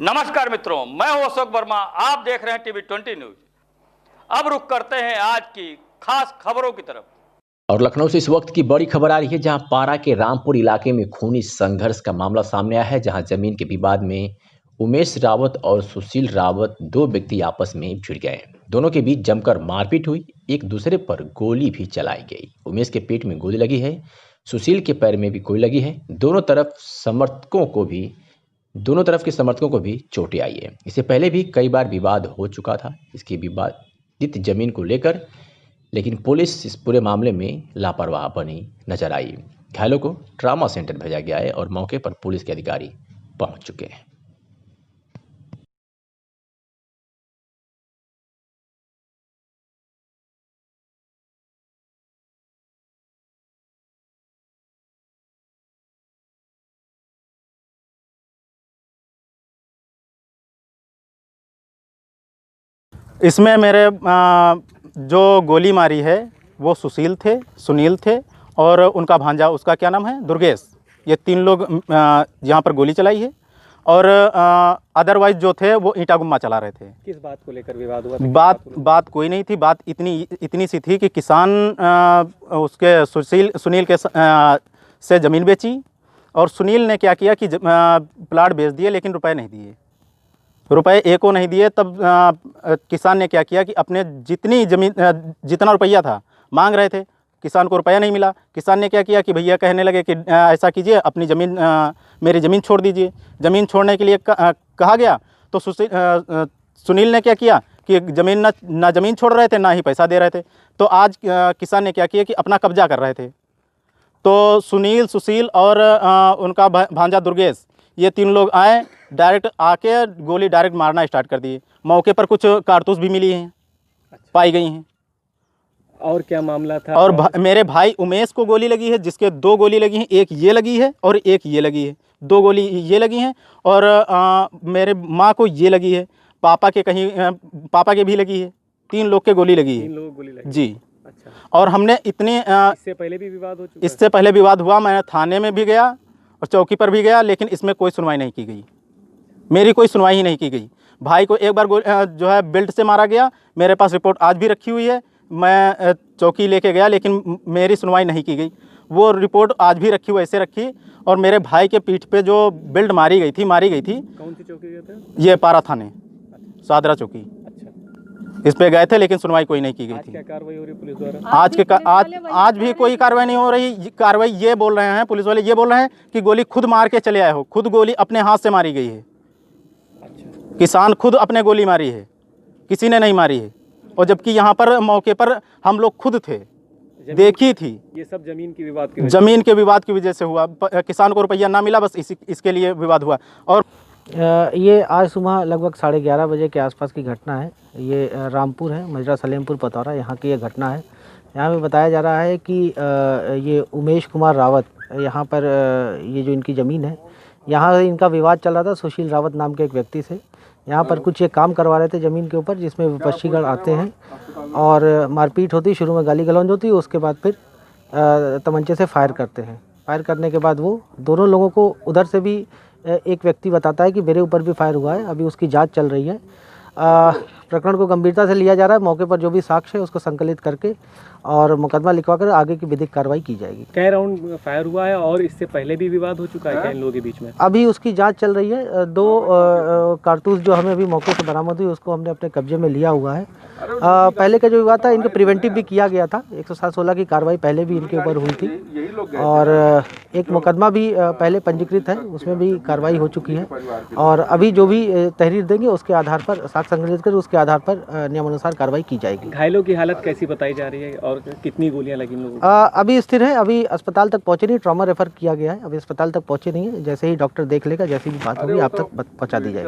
नमस्कार मित्रों, मैं हूं अशोक वर्मा। आप देख रहे हैं टीवी 20 न्यूज। अब रुख करते हैं आज की खास खबरों की तरफ। और लखनऊ से इस वक्त की बड़ी खबर आ रही है, जहां पारा के रामपुर इलाके में खूनी संघर्ष का मामला सामने आया है, जहां जमीन के विवाद में उमेश रावत और सुशील रावत दो व्यक्ति आपस में भिड़ गए। दोनों के बीच जमकर मारपीट हुई, एक दूसरे पर गोली भी चलाई गई। उमेश के पेट में गोली लगी है, सुशील के पैर में भी गोली लगी है। दोनों तरफ के समर्थकों को भी चोटें आई है। इससे पहले भी कई बार विवाद हो चुका था इसकी विवादित जमीन को लेकर, लेकिन पुलिस इस पूरे मामले में लापरवाह बनी नजर आई। घायलों को ट्रामा सेंटर भेजा गया है और मौके पर पुलिस के अधिकारी पहुंच चुके हैं। इसमें मेरे जो गोली मारी है वो सुनील थे और उनका भांजा, उसका क्या नाम है, दुर्गेश। ये तीन लोग यहाँ पर गोली चलाई है और अदरवाइज जो थे वो ईंटा गुम्मा चला रहे थे। किस बात को लेकर विवाद हुआ था? बात कोई नहीं थी। बात इतनी सी थी कि किसान उसके सुनील के से ज़मीन बेची और सुनील ने क्या किया कि प्लाट बेच दिए, लेकिन रुपए नहीं दिए। रुपए एक को नहीं दिए। तब किसान ने क्या किया कि अपने जितना रुपया था मांग रहे थे, किसान को रुपया नहीं मिला। किसान ने क्या किया कि भैया कहने लगे कि ऐसा कीजिए, अपनी मेरी ज़मीन छोड़ दीजिए। ज़मीन छोड़ने के लिए कहा गया तो सुनील ने क्या किया कि ना ज़मीन छोड़ रहे थे, ना ही पैसा दे रहे थे। तो आज किसान ने क्या किया कि अपना कब्जा कर रहे थे। तो सुशील और उनका भांजा दुर्गेश, ये तीन लोग आए, डायरेक्ट आके गोली डायरेक्ट मारना स्टार्ट कर दिए। मौके पर कुछ कारतूस भी मिली हैं, पाई गई हैं। और क्या मामला था? और मेरे भाई उमेश को गोली लगी है, जिसके दो गोली लगी हैं, एक ये लगी है और एक ये लगी है। दो गोली ये लगी हैं और मेरे माँ को ये लगी है, पापा के भी लगी है। तीन लोग के गोली लगी है। 3 लोग गोली लगी जी। अच्छा। और हमने इतने इससे पहले भी विवाद हो चुका? इससे पहले विवाद हुआ। मैं थाने में भी गया और चौकी पर भी गया, लेकिन इसमें कोई सुनवाई नहीं की गई। मेरी कोई सुनवाई ही नहीं की गई। भाई को एक बार जो है बेल्ट से मारा गया। मेरे पास रिपोर्ट आज भी रखी हुई है। मैं चौकी लेके गया, लेकिन मेरी सुनवाई नहीं की गई। वो रिपोर्ट आज भी रखी, वैसे रखी। और मेरे भाई के पीठ पे जो बेल्ट मारी गई थी कौन सी चौकी गए थे? ये पारा थाने, सादरा चौकी। अच्छा। इस पे गए थे, लेकिन सुनवाई कोई नहीं की गई थी। क्या कार्रवाई हो रही पुलिस द्वारा? आज भी कोई कार्रवाई नहीं हो रही। कार्रवाई ये बोल रहे हैं, पुलिस वाले ये बोल रहे हैं कि गोली खुद मार के चले आए हो। खुद गोली अपने हाथ से मारी गई है। अच्छा। किसान खुद अपने गोली मारी है, किसी ने नहीं मारी है। और जबकि यहाँ पर मौके पर हम लोग खुद थे, देखी थी। ये सब जमीन के विवाद की वजह से हुआ। किसान को रुपया ना मिला, बस इसके लिए विवाद हुआ। और ये आज सुबह लगभग 11:30 बजे के आसपास की घटना है। ये रामपुर है, मजरा सलेमपुर पतौरा, यहाँ की ये घटना है। यहाँ पे बताया जा रहा है कि ये उमेश कुमार रावत, यहाँ पर ये जो इनकी ज़मीन है, यहाँ इनका विवाद चल रहा था सुशील रावत नाम के एक व्यक्ति से। यहाँ पर कुछ ये काम करवा रहे थे ज़मीन के ऊपर, जिसमें विपक्षीगण आते हैं और मारपीट होती। शुरू में गाली गलौज होती, उसके बाद फिर तमंचे से फायर करते हैं। फायर करने के बाद वो दोनों लोगों को, उधर से भी एक व्यक्ति बताता है कि मेरे ऊपर भी फायर हुआ है। अभी उसकी जांच चल रही है। प्रकरण को गंभीरता से लिया जा रहा है। मौके पर जो भी साक्ष्य है उसको संकलित करके और मुकदमा लिखवाकर आगे की विधिक कार्रवाई की जाएगी। कई राउंड फायर हुआ है और इससे पहले भी विवाद हो चुका है क्या इन लोगों के बीच में? अभी उसकी जांच चल रही है। 2 कारतूस जो हमें अभी मौके से बरामद हुई, उसको हमने अपने कब्जे में लिया हुआ है। पहले का जो विवाद था, इनके प्रिवेंटिव भी किया गया था। 107-16 की कार्रवाई पहले भी इनके ऊपर हुई थी और एक मुकदमा भी पहले पंजीकृत है, उसमें भी कार्रवाई हो चुकी है। और अभी जो भी तहरीर देंगे उसके आधार पर, साक्ष्य संग्रहित कर उसके आधार पर नियमानुसार कार्रवाई की जाएगी। घायलों की हालत कैसी बताई जा रही है और कितनी गोलियां लगी इन लोगों को? अभी स्थिर है। अभी अस्पताल तक पहुंचे नहीं, ट्रॉमा रेफर किया गया है। अभी अस्पताल तक पहुंचे नहीं है। जैसे ही डॉक्टर देख लेगा, जैसी भी बात होगी आप तक पहुंचा दी जाएगी।